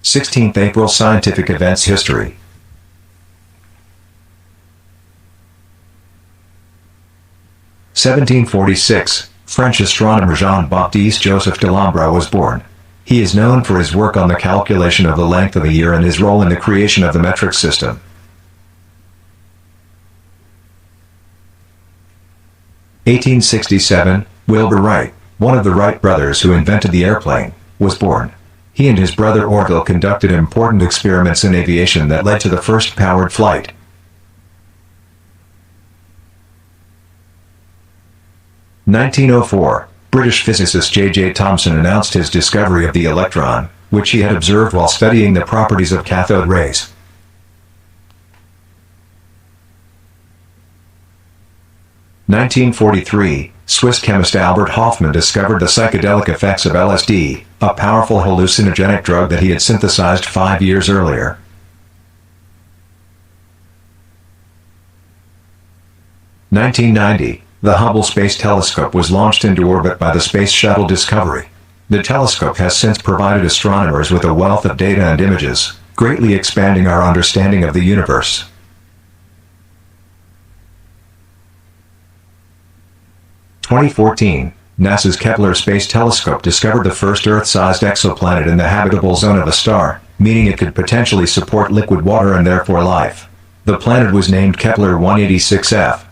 16th April Scientific Events History. 1746, French astronomer Jean-Baptiste Joseph Delambre was born. He is known for his work on the calculation of the length of a year and his role in the creation of the metric system. 1867, Wilbur Wright, one of the Wright brothers who invented the airplane, was born. He and his brother Orville conducted important experiments in aviation that led to the first powered flight. 1904, British physicist J.J. Thomson announced his discovery of the electron, which he had observed while studying the properties of cathode rays. 1943, Swiss chemist Albert Hofmann discovered the psychedelic effects of LSD, a powerful hallucinogenic drug that he had synthesized 5 years earlier. 1990, the Hubble Space Telescope was launched into orbit by the Space Shuttle Discovery. The telescope has since provided astronomers with a wealth of data and images, greatly expanding our understanding of the universe. 2014, NASA's Kepler Space Telescope discovered the first Earth-sized exoplanet in the habitable zone of a star, meaning it could potentially support liquid water and therefore life. The planet was named Kepler 186f.